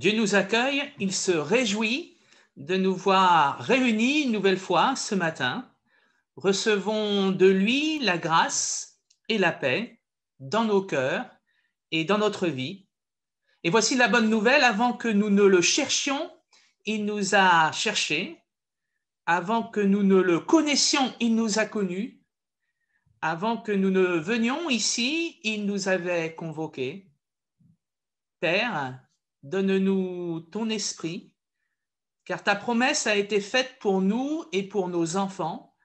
Dieu nous accueille, il se réjouit de nous voir réunis une nouvelle fois ce matin. Recevons de lui la grâce et la paix dans nos cœurs et dans notre vie. Et voici la bonne nouvelle, avant que nous ne le cherchions, il nous a cherchés. Avant que nous ne le connaissions, il nous a connus. Avant que nous ne venions ici, il nous avait convoqués. Père, donne-nous ton esprit, car ta promesse a été faite pour nous et pour nos enfants,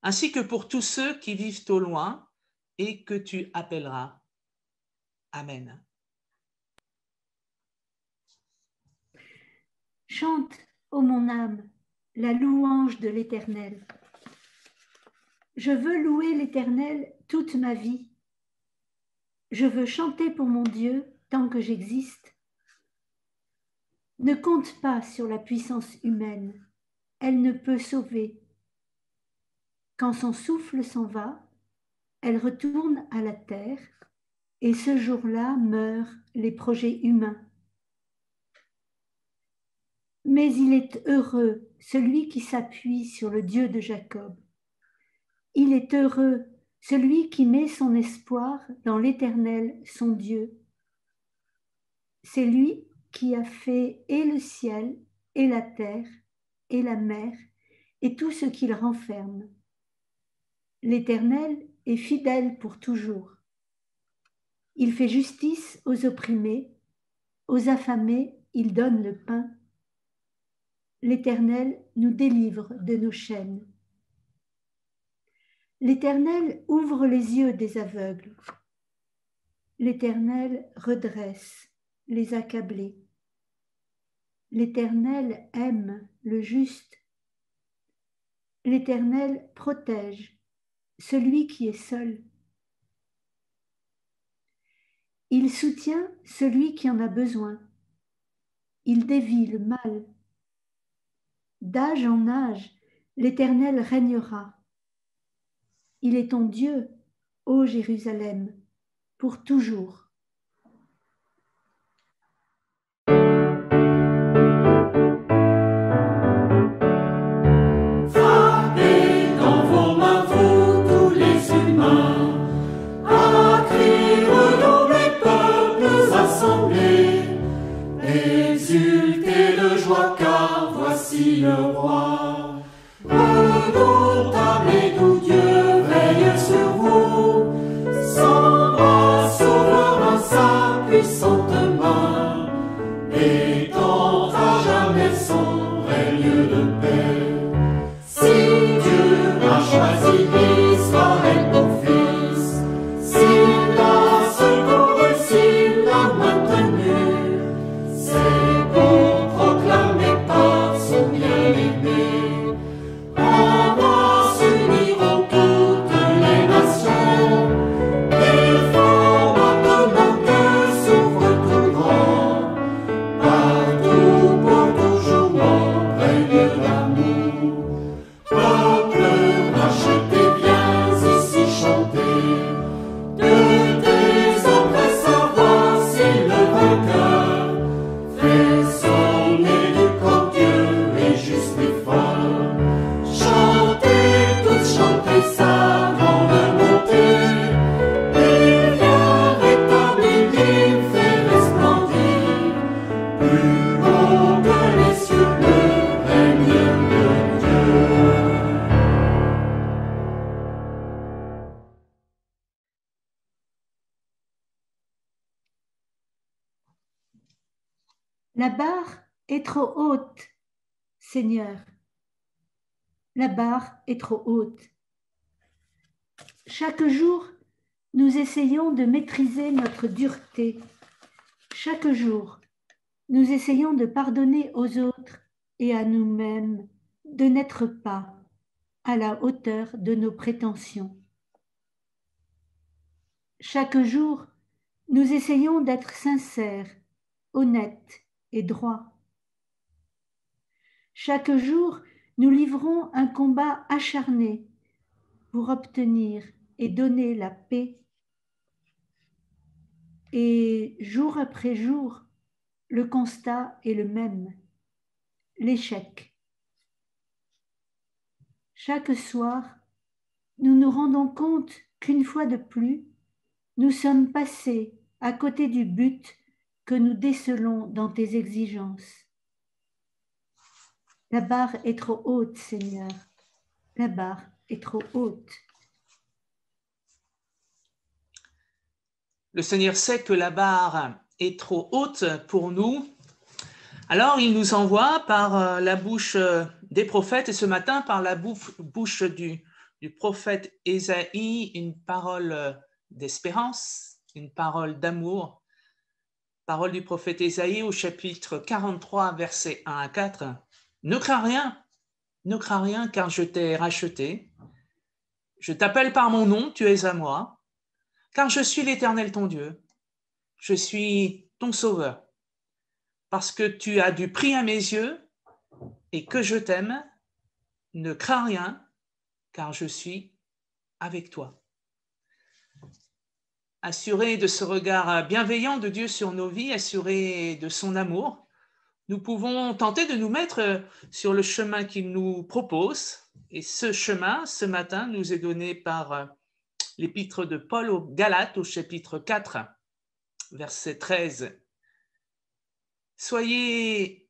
ainsi que pour tous ceux qui vivent au loin et que tu appelleras. Amen. Chante, ô mon âme, la louange de l'Éternel. Je veux louer l'Éternel toute ma vie. Je veux chanter pour mon Dieu tant que j'existe. Ne compte pas sur la puissance humaine, elle ne peut sauver. Quand son souffle s'en va, elle retourne à la terre, et ce jour-là meurent les projets humains. Mais il est heureux celui qui s'appuie sur le Dieu de Jacob. Il est heureux celui qui met son espoir dans l'Éternel, son Dieu. C'est lui qui a fait et le ciel, et la terre, et la mer, et tout ce qu'il renferme. L'Éternel est fidèle pour toujours. Il fait justice aux opprimés, aux affamés, il donne le pain. L'Éternel nous délivre de nos chaînes. L'Éternel ouvre les yeux des aveugles. L'Éternel redresse les accablés. L'Éternel aime le juste. L'Éternel protège celui qui est seul. Il soutient celui qui en a besoin. Il dévie le mal. D'âge en âge, l'Éternel régnera. Il est ton Dieu, ô Jérusalem, pour toujours. Exultez de joie car voici le roi. Redoutable et doux Dieu veille sur vous. Son bras souverain, sa puissante main étend à jamais son règne de paix. Si Dieu a choisi Israël pour fils, s'il l'a secouru, s'il l'a maintenu, c'est pour proclamer par son bien-aimé. En moi s'uniront toutes les nations. Il faut maintenant que s'ouvre tout grand. Partout pour toujours mon règne d'amour. Peuple racheté, viens ici chanter. De tes oppresseurs voici le vainqueur. Fais sonner du corps Dieu est juste et fort. Chantez, tous chantez sa grande bonté. Il vient rétablir, il fait resplendir. Plus haut que les cieux, le règne de Dieu. La barre est trop haute, Seigneur. La barre est trop haute. Chaque jour, nous essayons de maîtriser notre dureté. Chaque jour, nous essayons de pardonner aux autres et à nous-mêmes de n'être pas à la hauteur de nos prétentions. Chaque jour, nous essayons d'être sincères, honnêtes et droits. Chaque jour, nous livrons un combat acharné pour obtenir et donner la paix. Et jour après jour, le constat est le même, l'échec. Chaque soir, nous nous rendons compte qu'une fois de plus, nous sommes passés à côté du but que nous décelons dans tes exigences. La barre est trop haute, Seigneur. La barre est trop haute. Le Seigneur sait que la barre est trop haute pour nous. Alors, il nous envoie par la bouche des prophètes, et ce matin, par la bouche du prophète Ésaïe, une parole d'espérance, une parole d'amour. Parole du prophète Ésaïe au chapitre 43, versets 1 à 4. Ne crains rien, car je t'ai racheté. Je t'appelle par mon nom, tu es à moi, car je suis l'Éternel ton Dieu. Je suis ton sauveur. Parce que tu as du prix à mes yeux et que je t'aime, ne crains rien, car je suis avec toi. Assurés de ce regard bienveillant de Dieu sur nos vies, assurés de son amour, nous pouvons tenter de nous mettre sur le chemin qu'il nous propose. Et ce chemin, ce matin, nous est donné par l'épître de Paul aux Galates au chapitre 4, verset 13. Soyez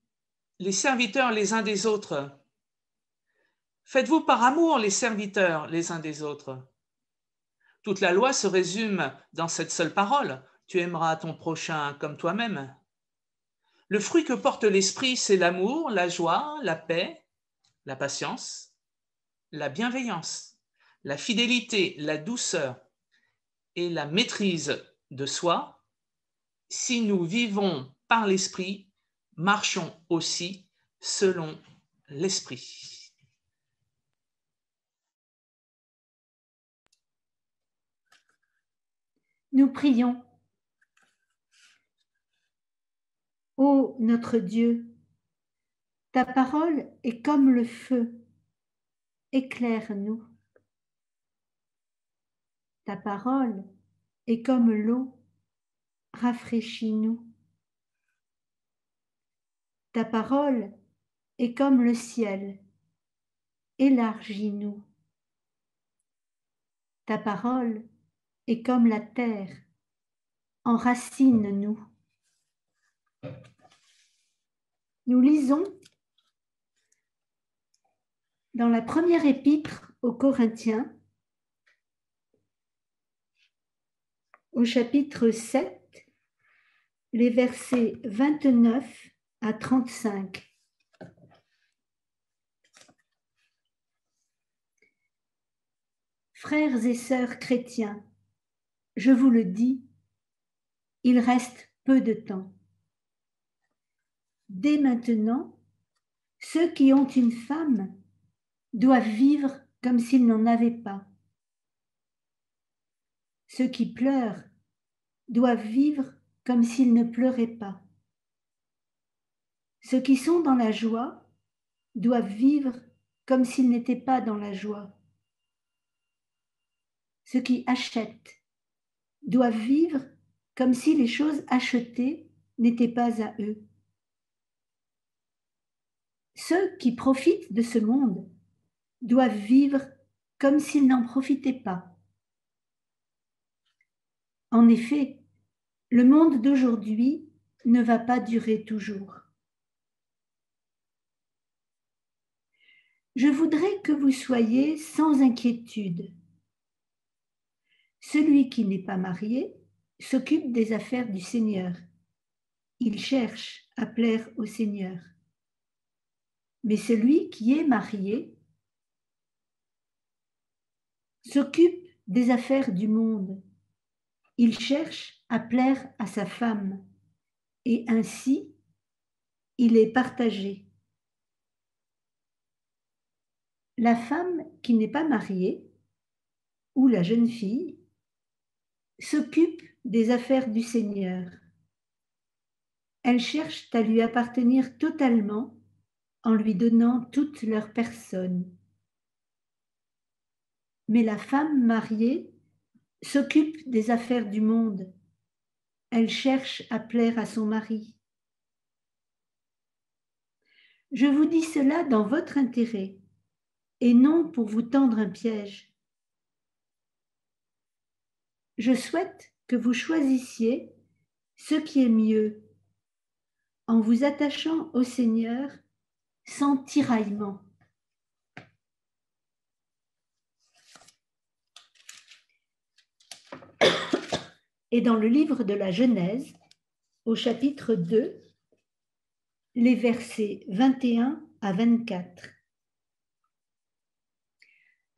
les serviteurs les uns des autres. Faites-vous par amour les serviteurs les uns des autres. Toute la loi se résume dans cette seule parole. Tu aimeras ton prochain comme toi-même. Le fruit que porte l'esprit, c'est l'amour, la joie, la paix, la patience, la bienveillance, la fidélité, la douceur et la maîtrise de soi. Si nous vivons par l'esprit, marchons aussi selon l'esprit. Nous prions. Ô notre Dieu, ta parole est comme le feu. Éclaire-nous. Ta parole est comme l'eau. Rafraîchis-nous. Ta parole est comme le ciel. Élargis-nous. Ta parole est comme la terre. Enracine-nous. Nous lisons dans la première épître aux Corinthiens, au chapitre 7, les versets 29 à 35. Frères et sœurs chrétiens, je vous le dis, il reste peu de temps. Dès maintenant, ceux qui ont une femme doivent vivre comme s'ils n'en avaient pas. Ceux qui pleurent doivent vivre comme s'ils ne pleuraient pas. Ceux qui sont dans la joie doivent vivre comme s'ils n'étaient pas dans la joie. Ceux qui achètent doivent vivre comme si les choses achetées n'étaient pas à eux. Ceux qui profitent de ce monde doivent vivre comme s'ils n'en profitaient pas. En effet, le monde d'aujourd'hui ne va pas durer toujours. Je voudrais que vous soyez sans inquiétude. Celui qui n'est pas marié s'occupe des affaires du Seigneur. Il cherche à plaire au Seigneur. Mais celui qui est marié s'occupe des affaires du monde. Il cherche à plaire à sa femme et ainsi il est partagé. La femme qui n'est pas mariée ou la jeune fille s'occupe des affaires du Seigneur. Elles cherchent à lui appartenir totalement en lui donnant toute leur personne. Mais la femme mariée s'occupe des affaires du monde. Elle cherche à plaire à son mari. Je vous dis cela dans votre intérêt et non pour vous tendre un piège. Je souhaite que vous choisissiez ce qui est mieux en vous attachant au Seigneur sans tiraillement. Et dans le livre de la Genèse, au chapitre 2, les versets 21 à 24.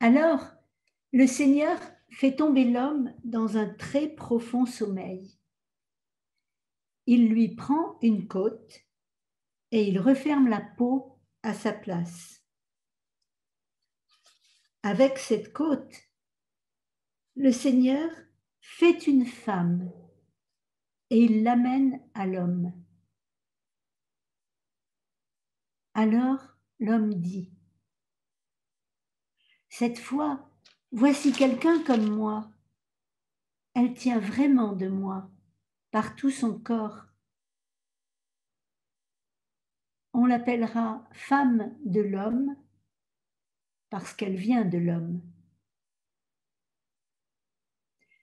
Alors, le Seigneur fait tomber l'homme dans un très profond sommeil. Il lui prend une côte et il referme la peau à sa place. Avec cette côte, le Seigneur fait une femme et il l'amène à l'homme. Alors l'homme dit, « Cette fois, voici quelqu'un comme moi. Elle tient vraiment de moi, par tout son corps. On l'appellera femme de l'homme parce qu'elle vient de l'homme.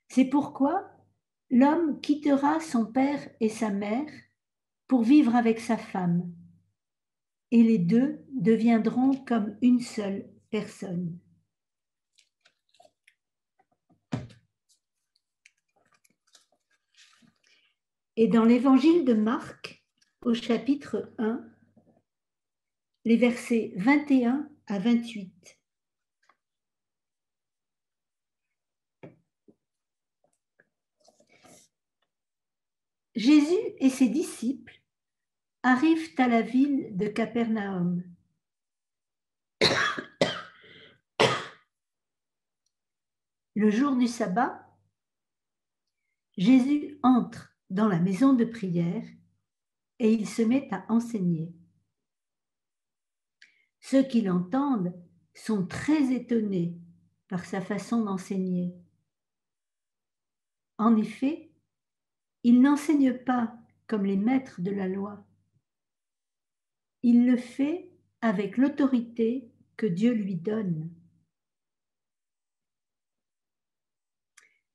C'est pourquoi l'homme quittera son père et sa mère pour vivre avec sa femme, et les deux deviendront comme une seule personne. » Et dans l'évangile de Marc, au chapitre 1, les versets 21 à 28. Jésus et ses disciples arrivent à la ville de Capernaum. Le jour du sabbat, Jésus entre dans la maison de prière et il se met à enseigner. Ceux qui l'entendent sont très étonnés par sa façon d'enseigner. En effet, il n'enseigne pas comme les maîtres de la loi. Il le fait avec l'autorité que Dieu lui donne.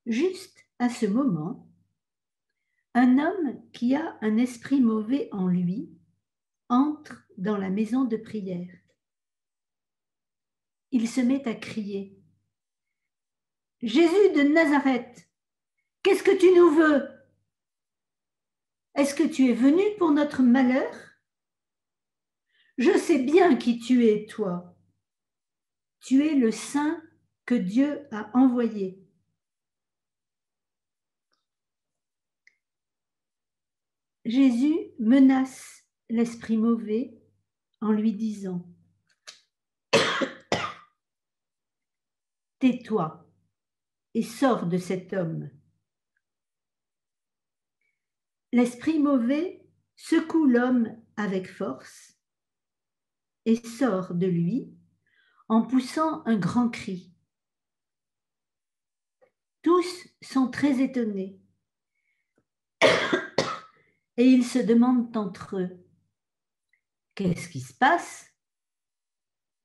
Juste à ce moment, un homme qui a un esprit mauvais en lui entre dans la maison de prière. Il se met à crier, « Jésus de Nazareth, qu'est-ce que tu nous veux? Est-ce que tu es venu pour notre malheur? Je sais bien qui tu es, toi. Tu es le Saint que Dieu a envoyé. » Jésus menace l'esprit mauvais en lui disant, « Tais-toi et sors de cet homme. » L'esprit mauvais secoue l'homme avec force et sort de lui en poussant un grand cri. Tous sont très étonnés et ils se demandent entre eux, « Qu'est-ce qui se passe? »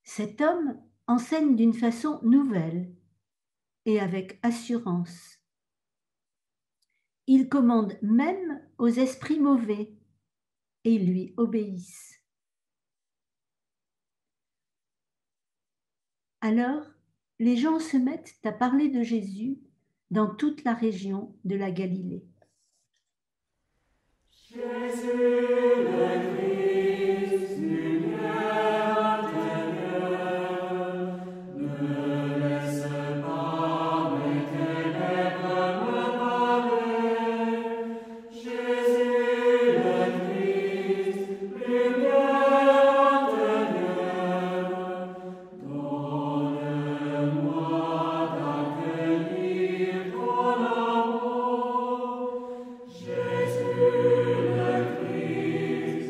Cet homme enseigne d'une façon nouvelle et avec assurance. Il commande même aux esprits mauvais et ils lui obéissent. Alors, les gens se mettent à parler de Jésus dans toute la région de la Galilée. Jésus le Christ, lumière intérieure, ne laisse pas mes ténèbres me parler. Jésus le Christ, lumière intérieure, donne-moi d'accueillir ton amour. Jésus le Christ,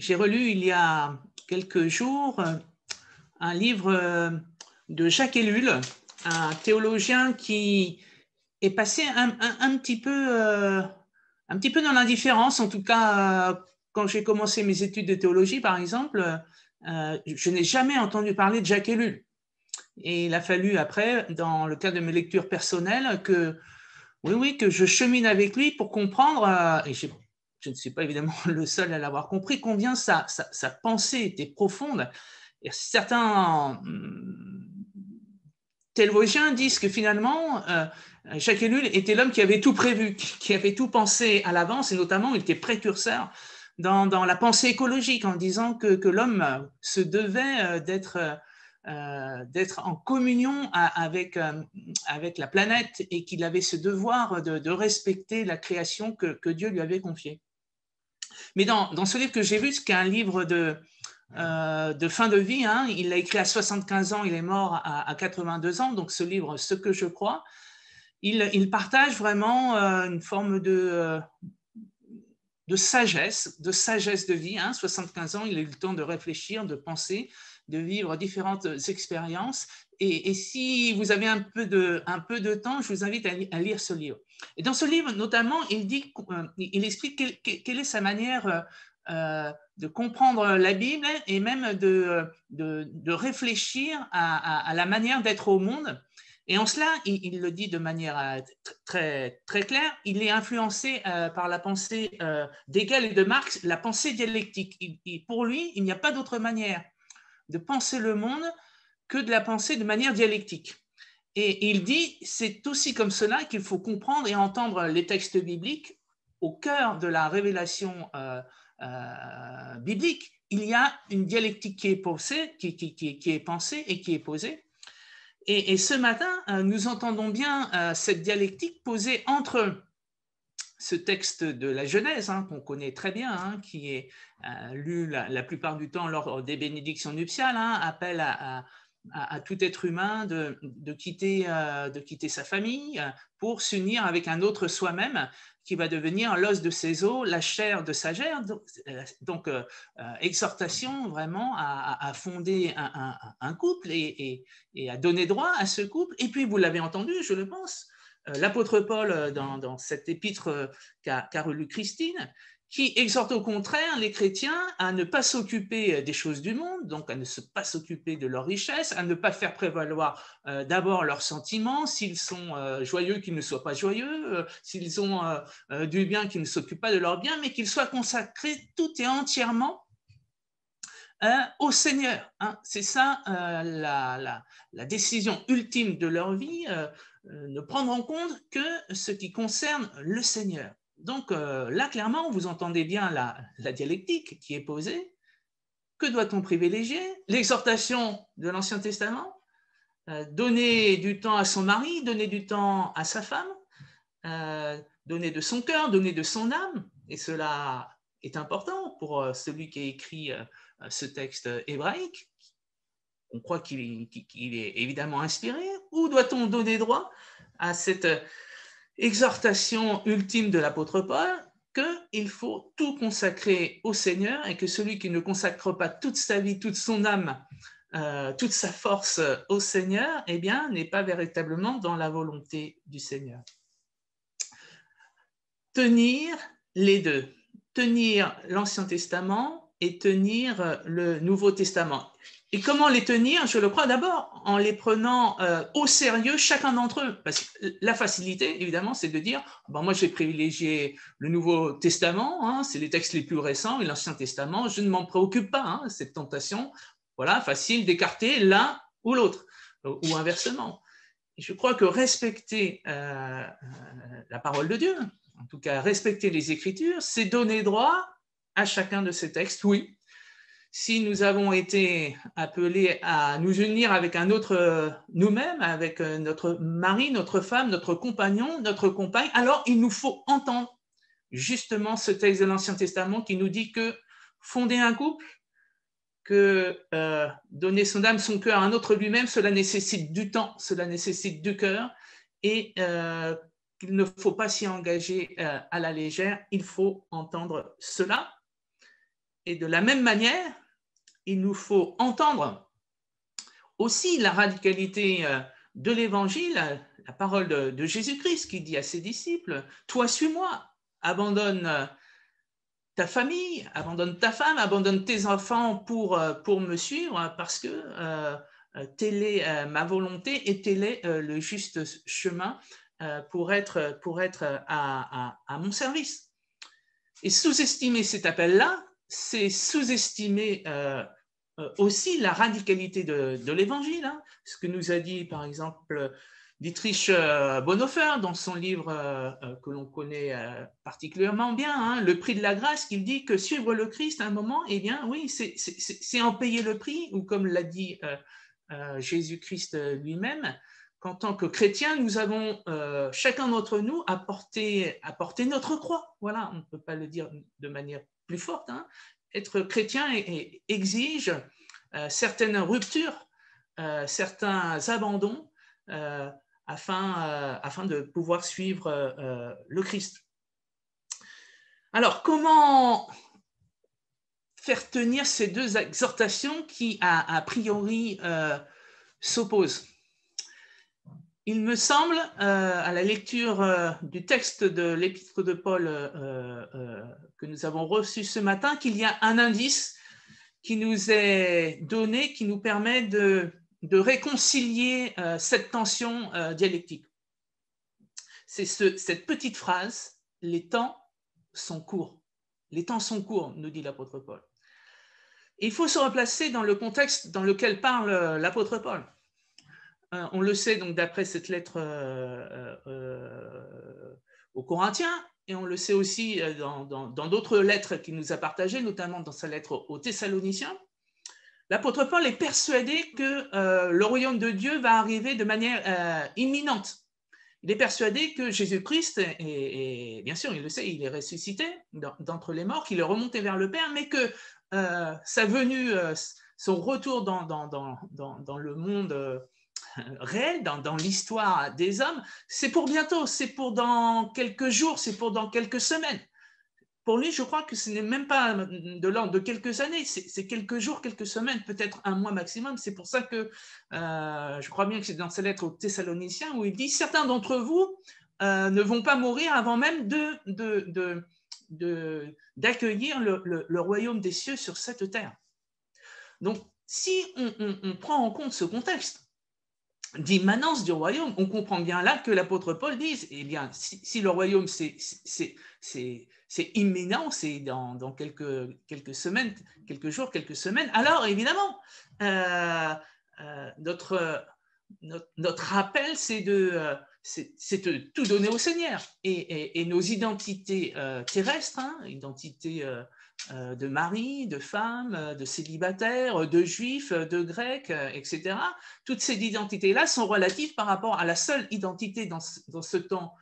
j'ai relu il y a quelques jours un livre de Jacques Ellul, un théologien qui est passé un petit peu dans l'indifférence. En tout cas, quand j'ai commencé mes études de théologie, par exemple, je n'ai jamais entendu parler de Jacques Ellul. Et il a fallu après, dans le cadre de mes lectures personnelles, que je chemine avec lui pour comprendre, et je ne suis pas évidemment le seul à l'avoir compris, combien sa pensée était profonde. Et certains théologiens disent que finalement, Jacques Ellul était l'homme qui avait tout prévu, qui avait tout pensé à l'avance, et notamment il était précurseur dans la pensée écologique, en disant que l'homme se devait d'être en communion avec la planète, et qu'il avait ce devoir de respecter la création que Dieu lui avait confiée. Mais dans ce livre que j'ai vu, qui est un livre de fin de vie, hein, il l'a écrit à 75 ans, il est mort à 82 ans, donc ce livre, Ce que je crois, il partage vraiment une forme de sagesse de vie, hein. 75 ans, il a eu le temps de réfléchir, de penser, de vivre différentes expériences. Et si vous avez un peu de temps, je vous invite à lire ce livre. Et dans ce livre, notamment, il explique quelle est sa manière de comprendre la Bible, et même de réfléchir à la manière d'être au monde. Et en cela, il le dit de manière très, très claire, il est influencé par la pensée d'Hegel et de Marx, la pensée dialectique. Pour lui, il n'y a pas d'autre manière de penser le monde que de la penser de manière dialectique. Et il dit, c'est aussi comme cela qu'il faut comprendre et entendre les textes bibliques. Au cœur de la révélation biblique, il y a une dialectique qui est pensée, qui est pensée et qui est posée. Et ce matin, nous entendons bien cette dialectique posée entre ce texte de la Genèse, hein, qu'on connaît très bien, hein, qui est lu la plupart du temps lors des bénédictions nuptiales, hein, appelle à tout être humain de quitter sa famille pour s'unir avec un autre soi-même, qui va devenir l'os de ses os, la chair de sa chair. Donc exhortation vraiment à fonder un couple et à donner droit à ce couple. Et puis, vous l'avez entendu, je le pense, l'apôtre Paul, dans cette épître qu'a relue Christine, qui exhorte au contraire les chrétiens à ne pas s'occuper des choses du monde, donc à ne pas s'occuper de leurs richesses, à ne pas faire prévaloir d'abord leurs sentiments, s'ils sont joyeux, qu'ils ne soient pas joyeux, s'ils ont du bien, qu'ils ne s'occupent pas de leur bien, mais qu'ils soient consacrés tout et entièrement au Seigneur. Hein. C'est ça la décision ultime de leur vie, ne prendre en compte que ce qui concerne le Seigneur. Donc là, clairement, vous entendez bien la dialectique qui est posée. Que doit-on privilégier? L'exhortation de l'Ancien Testament, donner du temps à son mari, donner du temps à sa femme, donner de son cœur, donner de son âme, et cela est important pour celui qui a écrit ce texte hébraïque. On croit qu'il est évidemment inspiré. Ou doit-on donner droit à cette exhortation ultime de l'apôtre Paul, qu'il faut tout consacrer au Seigneur, et que celui qui ne consacre pas toute sa vie, toute son âme, toute sa force au Seigneur, eh bien, n'est pas véritablement dans la volonté du Seigneur. Tenir les deux, tenir l'Ancien Testament et tenir le Nouveau Testament. Et comment les tenir? Je le crois d'abord en les prenant au sérieux, chacun d'entre eux. Parce que la facilité, évidemment, c'est de dire moi, je vais privilégier le Nouveau Testament, hein, c'est les textes les plus récents, et l'Ancien Testament, je ne m'en préoccupe pas. Hein, cette tentation, voilà, facile d'écarter l'un ou l'autre, ou inversement. Et je crois que respecter la parole de Dieu, en tout cas respecter les Écritures, c'est donner droit à chacun de ces textes, oui. Si nous avons été appelés à nous unir avec un autre nous-mêmes, avec notre mari, notre femme, notre compagnon, notre compagne, alors il nous faut entendre justement ce texte de l'Ancien Testament qui nous dit que fonder un couple, que donner son âme, son cœur à un autre lui-même, cela nécessite du temps, cela nécessite du cœur, et qu'il ne faut pas s'y engager à la légère. Il faut entendre cela. Et de la même manière, il nous faut entendre aussi la radicalité de l'Évangile, la parole de Jésus-Christ qui dit à ses disciples, « Toi, suis-moi, abandonne ta famille, abandonne ta femme, abandonne tes enfants pour me suivre parce que telle est ma volonté et tel est le juste chemin pour être à mon service. » Et sous-estimer cet appel-là, c'est sous-estimer aussi la radicalité de l'Évangile. Hein. Ce que nous a dit par exemple Dietrich Bonhoeffer dans son livre que l'on connaît particulièrement bien, hein, Le prix de la grâce, qu'il dit que suivre le Christ à un moment, eh bien oui, c'est en payer le prix, ou comme l'a dit Jésus-Christ lui-même, qu'en tant que chrétiens, nous avons chacun d'entre nous apporté notre croix. Voilà, on ne peut pas le dire de manière plus forte. Hein. Être chrétien exige certaines ruptures, certains abandons afin de pouvoir suivre le Christ. Alors, comment faire tenir ces deux exhortations qui, a priori, s'opposent? Il me semble, à la lecture du texte de l'épître de Paul que nous avons reçu ce matin, qu'il y a un indice qui nous est donné, qui nous permet de réconcilier cette tension dialectique. C'est cette petite phrase, « Les temps sont courts ». Les temps sont courts, nous dit l'apôtre Paul. Et il faut se replacer dans le contexte dans lequel parle l'apôtre Paul. On le sait donc d'après cette lettre aux Corinthiens, et on le sait aussi dans d'autres lettres qu'il nous a partagées, notamment dans sa lettre aux Thessaloniciens. L'apôtre Paul est persuadé que le royaume de Dieu va arriver de manière imminente. Il est persuadé que Jésus-Christ, et bien sûr, il le sait, il est ressuscité d'entre les morts, qu'il est remonté vers le Père, mais que sa venue, son retour dans le monde réel, dans l'histoire des hommes, c'est pour bientôt, c'est pour dans quelques jours, c'est pour dans quelques semaines. Pour lui, je crois que ce n'est même pas de l'ordre de quelques années, c'est quelques jours, quelques semaines, peut-être un mois maximum. C'est pour ça que je crois bien que c'est dans sa lettre aux Thessaloniciens où il dit « Certains d'entre vous ne vont pas mourir avant même d'accueillir le royaume des cieux sur cette terre. » Donc, si on prend en compte ce contexte d'immanence du royaume, on comprend bien là que l'apôtre Paul dit, eh bien, si le royaume c'est imminent, c'est dans quelques semaines, quelques jours, quelques semaines, alors évidemment, notre appel, c'est de tout donner au Seigneur. Et nos identités terrestres, hein, identités de mari, de femme, de célibataire, de juif, de grec, etc. Toutes ces identités-là sont relatives par rapport à la seule identité dans ce temps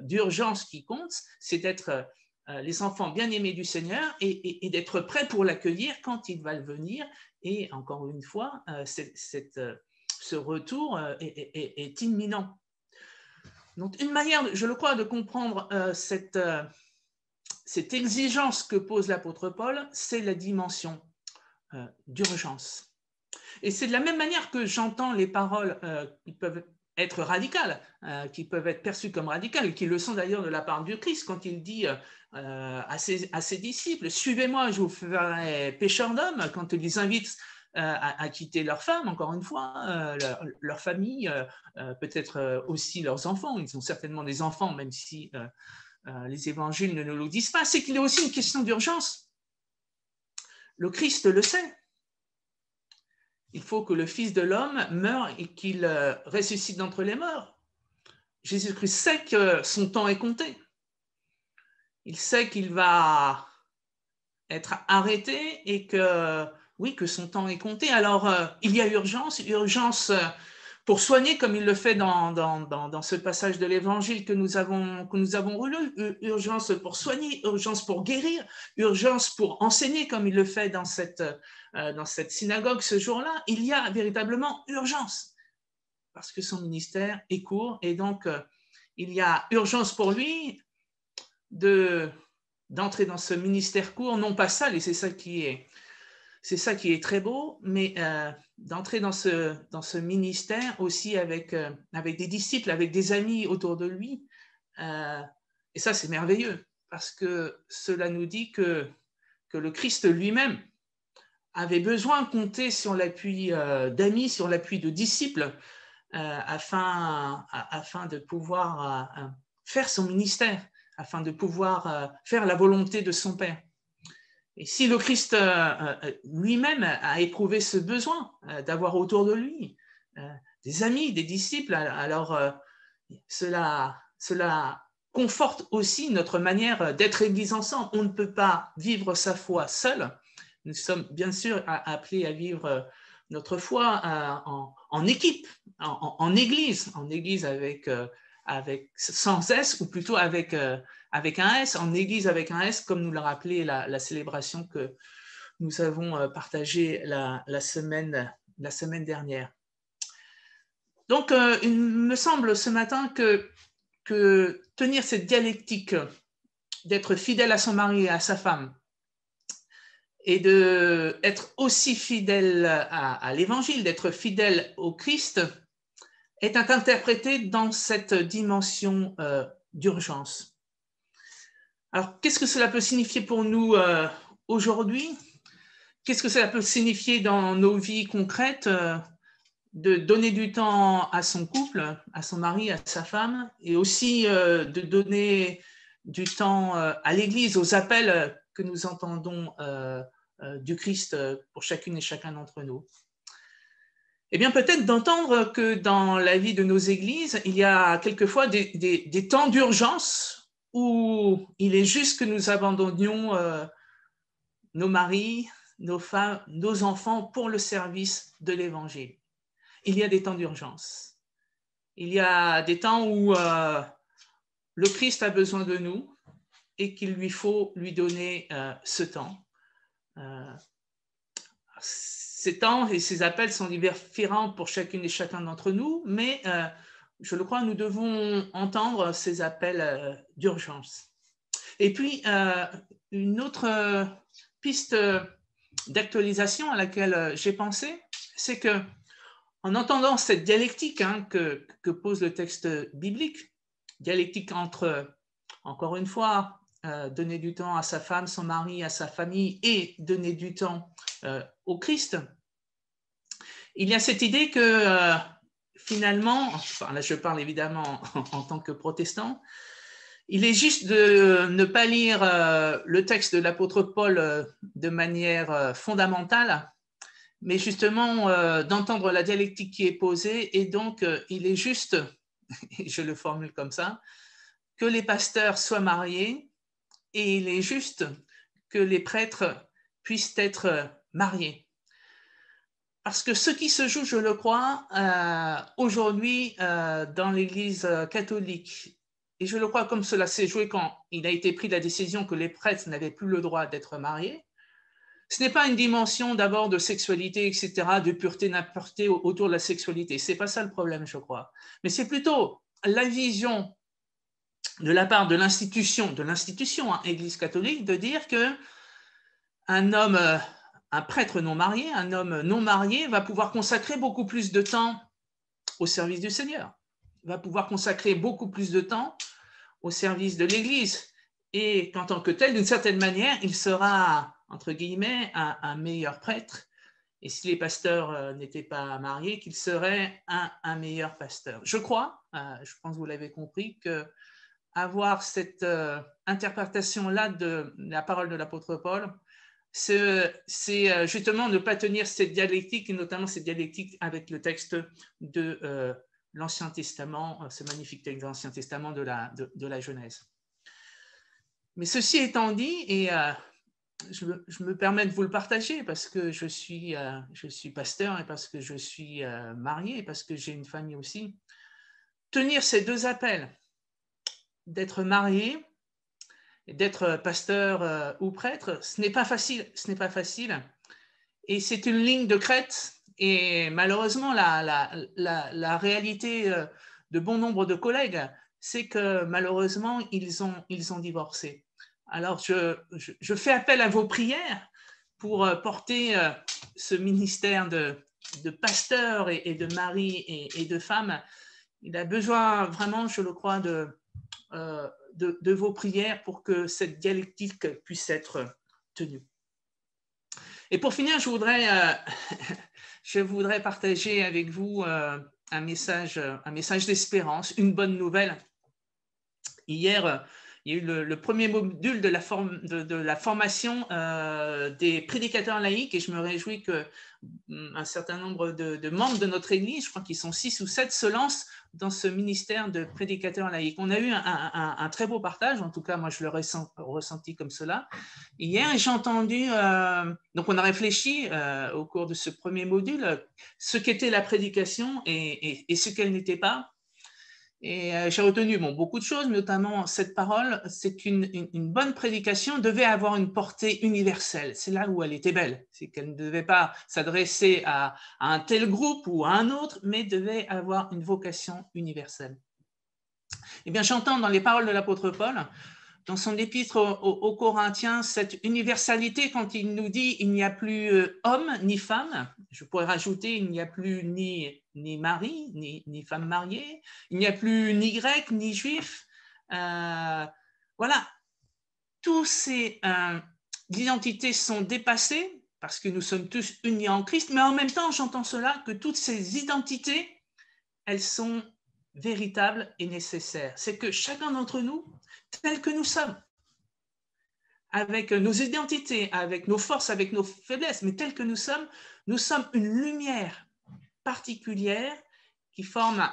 d'urgence qui compte, c'est d'être les enfants bien-aimés du Seigneur et d'être prêts pour l'accueillir quand il va venir. Et encore une fois, ce retour est imminent. Donc, une manière, je le crois, de comprendre cette exigence que pose l'apôtre Paul, c'est la dimension d'urgence. Et c'est de la même manière que j'entends les paroles qui peuvent être radicales, qui peuvent être perçues comme radicales, et qui le sont d'ailleurs de la part du Christ quand il dit à ses disciples « Suivez-moi, je vous ferai pécheurs d'hommes », quand il les invite à quitter leur femme, encore une fois, leur famille, peut-être aussi leurs enfants. Ils ont certainement des enfants, même si les évangiles ne nous le disent pas. C'est qu'il y a aussi une question d'urgence. Le Christ le sait. Il faut que le Fils de l'homme meure et qu'il ressuscite d'entre les morts. Jésus-Christ sait que son temps est compté. Il sait qu'il va être arrêté et que, oui, que son temps est compté. Alors, il y a urgence pour soigner, comme il le fait dans ce passage de l'Évangile que nous avons relu, urgence pour soigner, urgence pour guérir, urgence pour enseigner, comme il le fait dans cette synagogue ce jour-là. Il y a véritablement urgence, parce que son ministère est court, et donc il y a urgence pour lui de d'entrer dans ce ministère court, non pas seul, et c'est ça qui est très beau, mais d'entrer dans ce ministère aussi avec des disciples, avec des amis autour de lui. Et ça, c'est merveilleux, parce que cela nous dit que le Christ lui-même avait besoin de compter sur l'appui d'amis, sur l'appui de disciples, afin de pouvoir faire son ministère, afin de pouvoir faire la volonté de son Père. Et si le Christ lui-même a éprouvé ce besoin d'avoir autour de lui des amis, des disciples, alors cela conforte aussi notre manière d'être Église ensemble. On ne peut pas vivre sa foi seul. Nous sommes bien sûr appelés à vivre notre foi en équipe, en Église avec sans S, ou plutôt avec un S, en Église avec un S, comme nous l'a rappelé la célébration que nous avons partagée la semaine dernière. Donc, il me semble ce matin que tenir cette dialectique d'être fidèle à son mari et à sa femme, et d'être aussi fidèle à l'Évangile, d'être fidèle au Christ, est interprété dans cette dimension d'urgence. Alors, qu'est-ce que cela peut signifier pour nous aujourd'hui? Qu'est-ce que cela peut signifier dans nos vies concrètes de donner du temps à son couple, à son mari, à sa femme, et aussi de donner du temps à l'Église, aux appels que nous entendons du Christ pour chacune et chacun d'entre nous. Eh bien, peut-être d'entendre que dans la vie de nos églises, il y a quelquefois des temps d'urgence où il est juste que nous abandonnions nos maris, nos femmes, nos enfants pour le service de l'Évangile. Il y a des temps d'urgence. Il y a des temps où le Christ a besoin de nous et qu'il lui faut lui donner ce temps. Ces temps et ces appels sont différents pour chacune et chacun d'entre nous, mais je le crois, nous devons entendre ces appels d'urgence. Et puis, une autre piste d'actualisation à laquelle j'ai pensé, c'est que en entendant cette dialectique que pose le texte biblique, dialectique entre, encore une fois, donner du temps à sa femme, son mari, à sa famille, et donner du temps au Christ, il y a cette idée que finalement, enfin là je parle évidemment en tant que protestant, il est juste de ne pas lire le texte de l'apôtre Paul de manière fondamentale, mais justement d'entendre la dialectique qui est posée, et donc il est juste, et je le formule comme ça, que les pasteurs soient mariés, et il est juste que les prêtres puissent être mariés. Parce que ce qui se joue, je le crois, aujourd'hui dans l'Église catholique, et je le crois comme cela s'est joué quand il a été pris la décision que les prêtres n'avaient plus le droit d'être mariés, ce n'est pas une dimension d'abord de sexualité, etc., de pureté, d'impureté autour de la sexualité. Ce n'est pas ça le problème, je crois. Mais c'est plutôt la vision de la part de l'institution, Église catholique, de dire qu'un homme, un prêtre non marié, un homme non marié va pouvoir consacrer beaucoup plus de temps au service du Seigneur, va pouvoir consacrer beaucoup plus de temps au service de l'Église, et qu'en tant que tel, d'une certaine manière, il sera, entre guillemets, un meilleur prêtre, et si les pasteurs n'étaient pas mariés, qu'il serait un meilleur pasteur. Je crois, je pense que vous l'avez compris, qu'avoir cette interprétation-là de la parole de l'apôtre Paul, c'est justement ne pas tenir cette dialectique, et notamment cette dialectique avec le texte de l'Ancien Testament, ce magnifique texte de l'Ancien Testament de la Genèse. Mais ceci étant dit, et je me permets de vous le partager parce que je suis pasteur, et parce que je suis marié, et parce que j'ai une famille aussi, tenir ces deux appels, d'être marié et d'être pasteur ou prêtre, ce n'est pas facile, et c'est une ligne de crête, et malheureusement la réalité de bon nombre de collègues, c'est que malheureusement ils ont divorcé. Alors, je fais appel à vos prières pour porter ce ministère de pasteur et de mari et de femme. Il a besoin vraiment, je le crois, de vos prières pour que cette dialectique puisse être tenue. Et pour finir, je voudrais partager avec vous un message d'espérance, une bonne nouvelle. Hier, il y a eu le premier module de la formation des prédicateurs laïcs et je me réjouis qu'un certain nombre de membres de notre Église, je crois qu'ils sont 6 ou 7, se lancent dans ce ministère de prédicateurs laïcs. On a eu un très beau partage, en tout cas moi je le ressenti comme cela. Hier, j'ai entendu, donc on a réfléchi au cours de ce premier module, ce qu'était la prédication et ce qu'elle n'était pas. Et j'ai retenu beaucoup de choses, notamment cette parole, c'est qu'une bonne prédication devait avoir une portée universelle. C'est là où elle était belle. C'est qu'elle ne devait pas s'adresser à un tel groupe ou à un autre, mais devait avoir une vocation universelle. Eh bien, j'entends dans les paroles de l'apôtre Paul, dans son épître aux Corinthiens, cette universalité quand il nous dit il n'y a plus homme ni femme. Je pourrais rajouter il n'y a plus ni mari ni femme mariée, il n'y a plus ni grec ni juif. Voilà, tous ces identités sont dépassées parce que nous sommes tous unis en Christ, mais en même temps, j'entends cela, que toutes ces identités, elles sont véritables et nécessaires. C'est que chacun d'entre nous, tel que nous sommes, avec nos identités, avec nos forces, avec nos faiblesses, mais tels que nous sommes une lumière particulière qui forme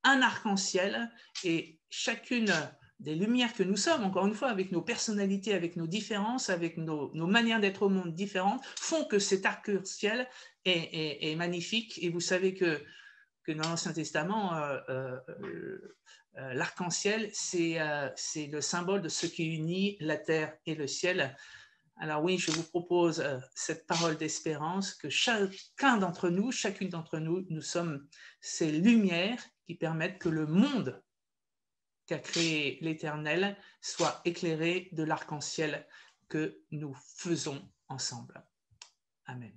un arc-en-ciel et chacune des lumières que nous sommes, encore une fois, avec nos personnalités, avec nos différences, avec nos manières d'être au monde différentes, font que cet arc-en-ciel est magnifique. Et vous savez que dans l'Ancien Testament, l'arc-en-ciel, c'est le symbole de ce qui unit la terre et le ciel. Alors oui, je vous propose cette parole d'espérance que chacun d'entre nous, chacune d'entre nous, nous sommes ces lumières qui permettent que le monde qu'a créé l'Éternel soit éclairé de l'arc-en-ciel que nous faisons ensemble. Amen.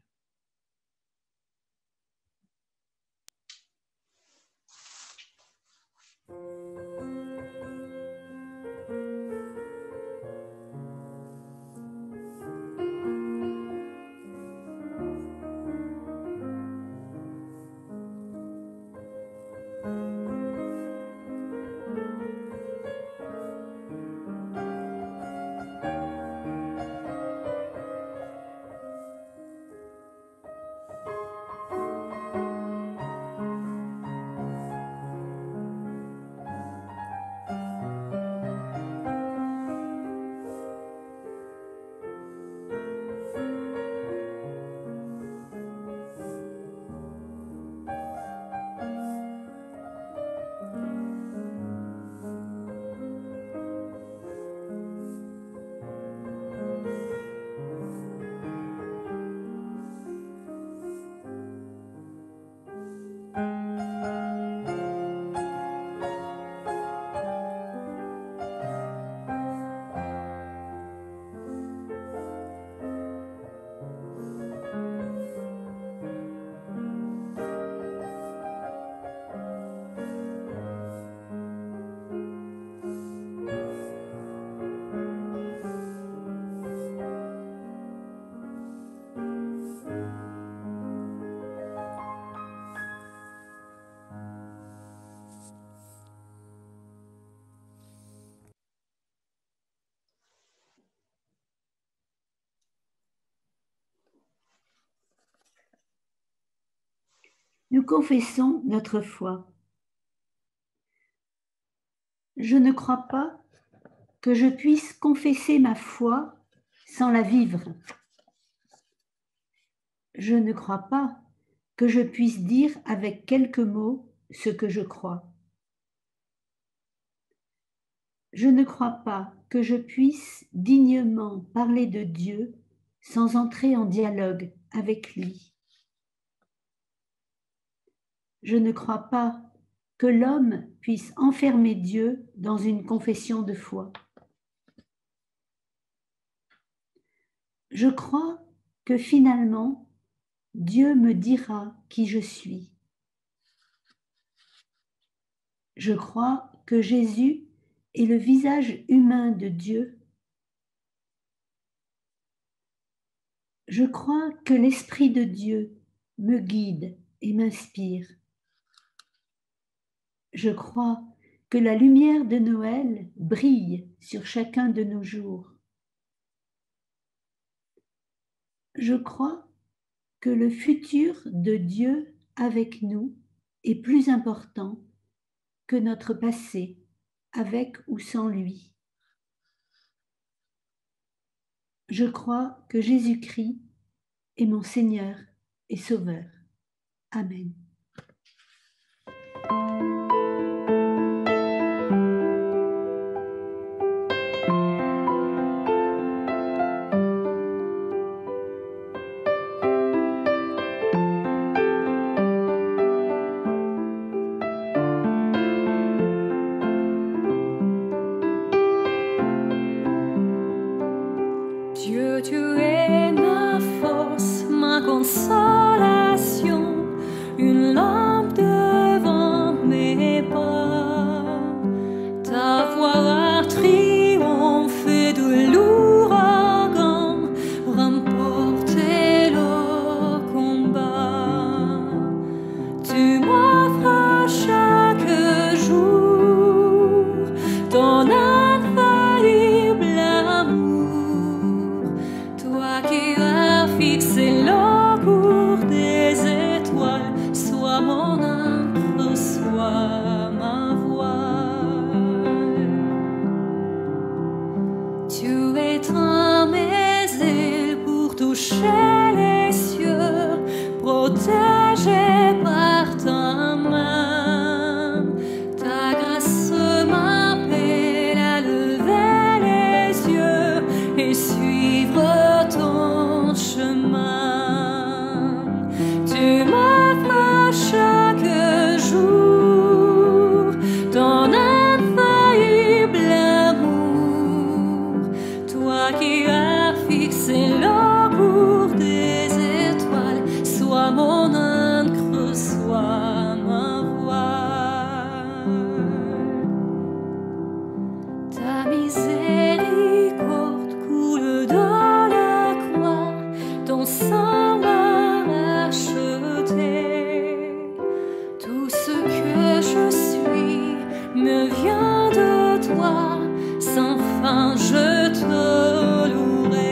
Nous confessons notre foi. Je ne crois pas que je puisse confesser ma foi sans la vivre. Je ne crois pas que je puisse dire avec quelques mots ce que je crois. Je ne crois pas que je puisse dignement parler de Dieu sans entrer en dialogue avec lui. Je ne crois pas que l'homme puisse enfermer Dieu dans une confession de foi. Je crois que finalement, Dieu me dira qui je suis. Je crois que Jésus est le visage humain de Dieu. Je crois que l'Esprit de Dieu me guide et m'inspire. Je crois que la lumière de Noël brille sur chacun de nos jours. Je crois que le futur de Dieu avec nous est plus important que notre passé, avec ou sans lui. Je crois que Jésus-Christ est mon Seigneur et Sauveur. Amen. Dieu, tu es ma force, ma consolation, une lampe devant mes pas. Ta voix a triomphé de l'ouragan, remporté le combat. Tu m'offres chaque jour ton infaillible amour. Toi qui as fixé le cours des étoiles, sois mon ancre, sois ma voile. Tu étends mes ailes pour toucher les cieux, protégé par ta main. Ta grâce m'appelle à lever les yeux et suivre ton chemin. Tu m'offres chaque jour ton infaillible amour. Toi qui as fixé le cours des étoiles, sois mon ancre, sois ma voile. Ta miséricorde coule de la croix, ton sang m'a racheté. Tout ce que je suis me vient de toi, sans fin je te louerai.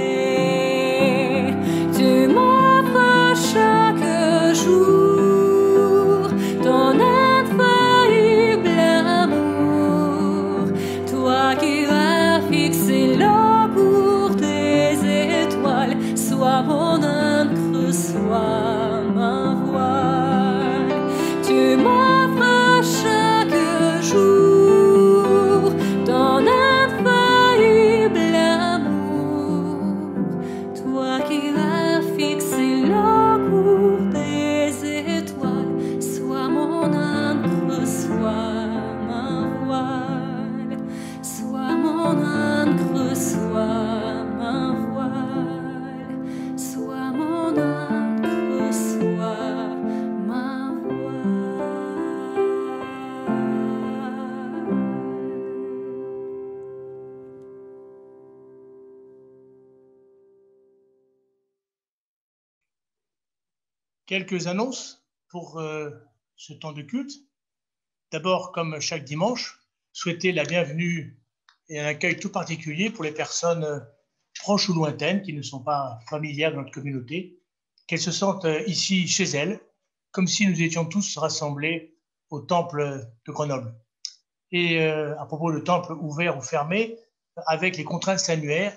Tu m'offres chaque jour ton infaillible amour. Toi qui as fixé le cours des étoiles, sois mon ancre, sois ma voile. Tu m'offres chaque jour ton infaillible amour. Toi qui as fixé le cours des étoiles, sois mon ancre, sois ma voile. Sois mon ancre, sois ma voile. Sois mon ancre, sois ma voile. Quelques annonces pour ce temps de culte. D'abord, comme chaque dimanche, souhaiter la bienvenue et un accueil tout particulier pour les personnes proches ou lointaines qui ne sont pas familières de notre communauté, qu'elles se sentent ici chez elles, comme si nous étions tous rassemblés au temple de Grenoble. Et à propos de temple ouvert ou fermé, avec les contraintes sanitaires,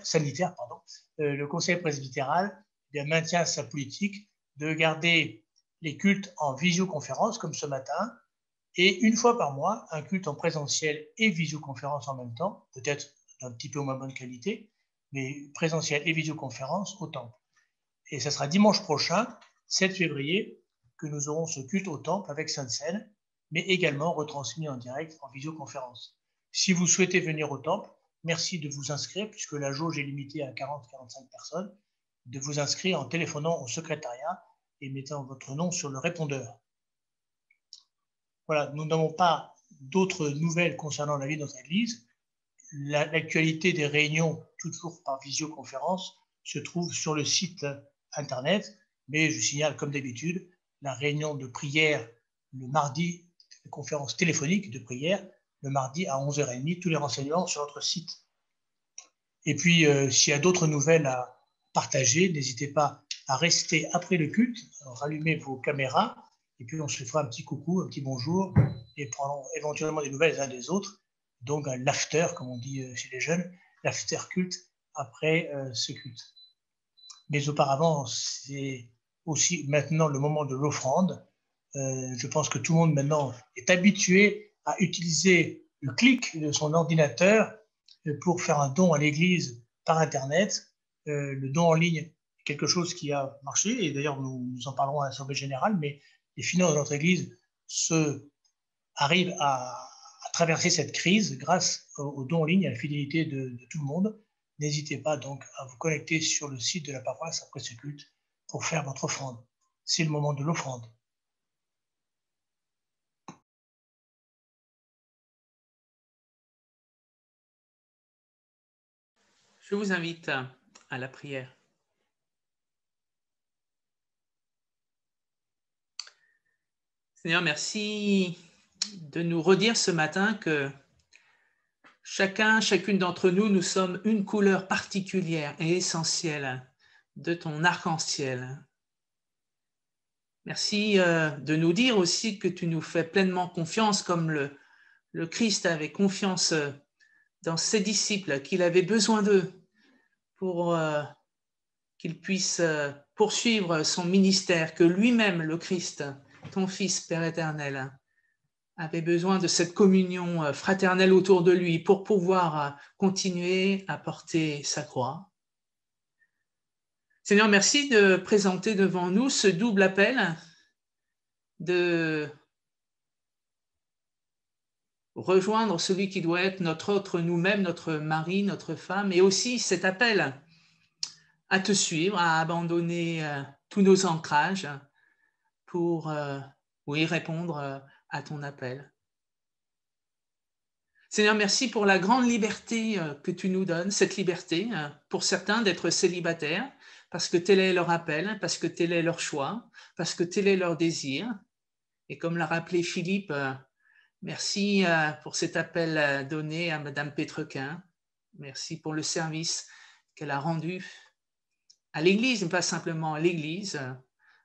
le conseil presbytéral maintient sa politique de garder les cultes en visioconférence, comme ce matin, et une fois par mois, un culte en présentiel et visioconférence en même temps, peut-être d'un petit peu moins bonne qualité, mais présentiel et visioconférence au temple. Et ça sera dimanche prochain, 7 février, que nous aurons ce culte au temple avec Sainte Seine, mais également retransmis en direct en visioconférence. Si vous souhaitez venir au temple, merci de vous inscrire, puisque la jauge est limitée à 40-45 personnes. de vous inscrire en téléphonant au secrétariat et mettant votre nom sur le répondeur. Voilà, nous n'avons pas d'autres nouvelles concernant la vie de notre Église. L'actualité des réunions, toujours par visioconférence, se trouve sur le site Internet, mais je signale comme d'habitude la réunion de prière le mardi, la conférence téléphonique de prière, le mardi à 11h30, tous les renseignements sur notre site. Et puis, s'il y a d'autres nouvelles à partager, n'hésitez pas à rester après le culte, rallumer vos caméras, et puis on se fera un petit coucou, un petit bonjour, et prendrons éventuellement des nouvelles les uns des autres. Donc un l'after, comme on dit chez les jeunes, l'after culte après ce culte. Mais auparavant, c'est aussi maintenant le moment de l'offrande. Je pense que tout le monde maintenant est habitué à utiliser le clic de son ordinateur pour faire un don à l'Église par Internet. Le don en ligne est quelque chose qui a marché, et d'ailleurs nous en parlerons à l'Assemblée générale, mais les finances de notre Église arrivent à traverser cette crise grâce au don en ligne et à la fidélité de tout le monde. N'hésitez pas donc à vous connecter sur le site de la paroisse après ce culte pour faire votre offrande. C'est le moment de l'offrande. Je vous invite à la prière. Seigneur, merci de nous redire ce matin que chacune d'entre nous, nous sommes une couleur particulière et essentielle de ton arc-en-ciel. Merci de nous dire aussi que tu nous fais pleinement confiance, comme le Christ avait confiance dans ses disciples, qu'il avait besoin d'eux pour qu'il puisse poursuivre son ministère, que lui-même, le Christ, ton Fils, Père éternel, avait besoin de cette communion fraternelle autour de lui pour pouvoir continuer à porter sa croix. Seigneur, merci de présenter devant nous ce double appel de rejoindre celui qui doit être notre autre nous-mêmes, notre mari, notre femme, et aussi cet appel à te suivre, à abandonner tous nos ancrages pour répondre à ton appel. Seigneur, merci pour la grande liberté que tu nous donnes, cette liberté pour certains d'être célibataires, parce que tel est leur appel, parce que tel est leur choix, parce que tel est leur désir. Et comme l'a rappelé Philippe, merci pour cet appel donné à Madame Pétrequin. Merci pour le service qu'elle a rendu à l'Église, mais pas simplement à l'Église,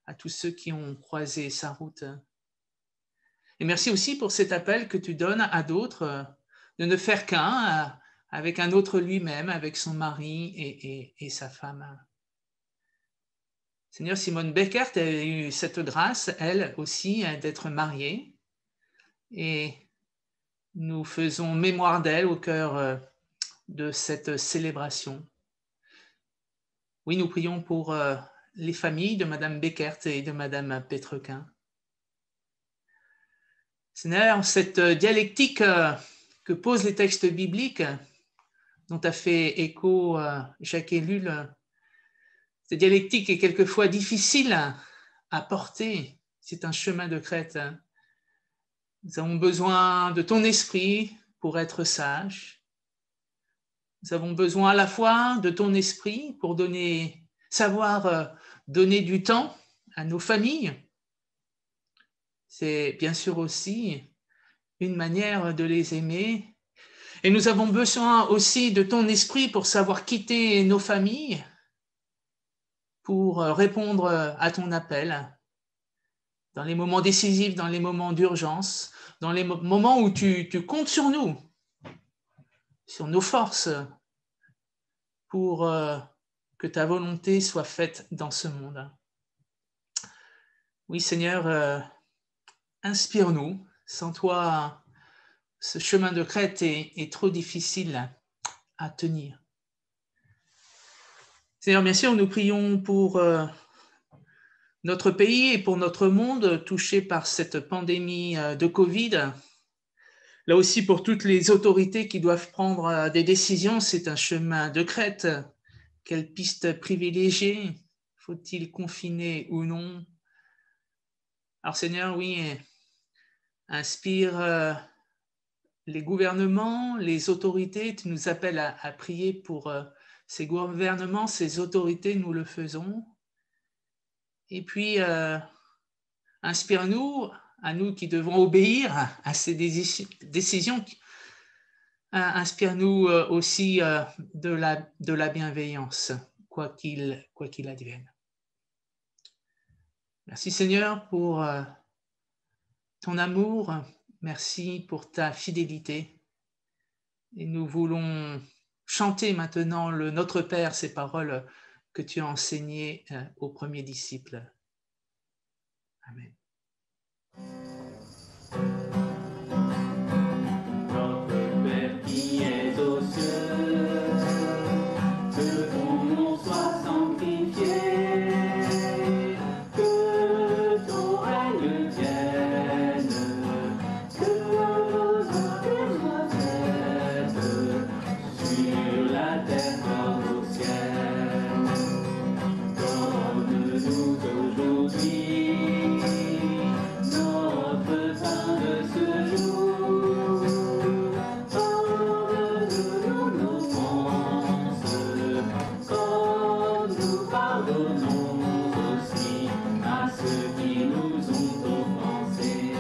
à tous ceux qui ont croisé sa route. Et merci aussi pour cet appel que tu donnes à d'autres de ne faire qu'un avec un autre lui-même, avec son mari et sa femme. Seigneur, Simone Beckert a eu cette grâce, elle aussi, d'être mariée. Et nous faisons mémoire d'elle au cœur de cette célébration. Oui, nous prions pour les familles de Madame Beckert et de Madame Pétrequin. Seigneur, cette dialectique que posent les textes bibliques, dont a fait écho Jacques Ellul, cette dialectique est quelquefois difficile à porter. C'est un chemin de crête. Nous avons besoin de ton esprit pour être sages. Nous avons besoin à la fois de ton esprit pour savoir donner du temps à nos familles. C'est bien sûr aussi une manière de les aimer. Et nous avons besoin aussi de ton esprit pour savoir quitter nos familles, pour répondre à ton appel dans les moments décisifs, dans les moments d'urgence, dans les moments où tu comptes sur nous, sur nos forces, pour que ta volonté soit faite dans ce monde. Oui, Seigneur, inspire-nous. Sans toi, ce chemin de crête est trop difficile à tenir. Seigneur, bien sûr, nous prions pour notre pays et pour notre monde touché par cette pandémie de Covid. Là aussi, pour toutes les autorités qui doivent prendre des décisions, c'est un chemin de crête Quelle piste privilégiée? Faut-il confiner ou non? Alors Seigneur, oui, inspire les gouvernements, les autorités. Tu nous appelles à prier pour ces gouvernements, ces autorités, nous le faisons. Et puis, inspire-nous, à nous qui devons obéir à ces décisions. Inspire-nous aussi de la bienveillance, quoi qu'il advienne. Merci Seigneur pour ton amour, merci pour ta fidélité. Et nous voulons chanter maintenant le Notre Père, ces paroles que tu as enseignées aux premiers disciples. Amen. Notre Père qui es aux cieux, que ton nom soit sanctifié, que ton règne vienne, que volonté soit faite sur la terre comme au ciel. Donne-nous aujourd'hui notre pain de ce jour. Pardonne-nous nos offenses, comme nous pardonnons aussi à ceux qui nous ont offensés.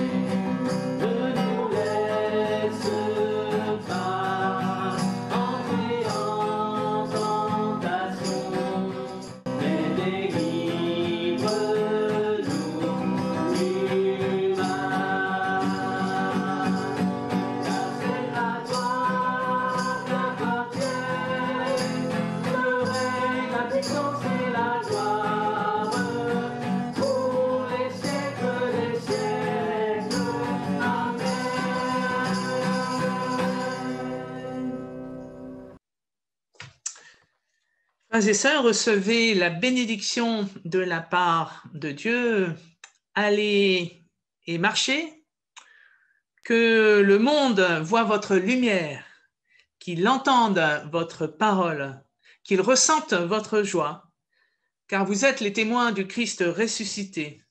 Ne nous laisse pas entrer en tentation, mais délivre-nous du mal. Car c'est à toi qu'appartiennent le règne, la puissance et la gloire, pour les siècles des siècles. Amen. Frères et sœurs, recevez la bénédiction de la part de Dieu. Allez et marchez, que le monde voie votre lumière, qu'il entende votre parole, qu'il ressente votre joie, car vous êtes les témoins du Christ ressuscité.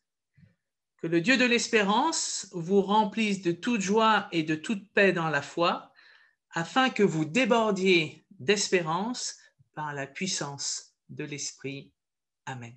Que le Dieu de l'espérance vous remplisse de toute joie et de toute paix dans la foi, afin que vous débordiez d'espérance par la puissance de l'Esprit. Amen.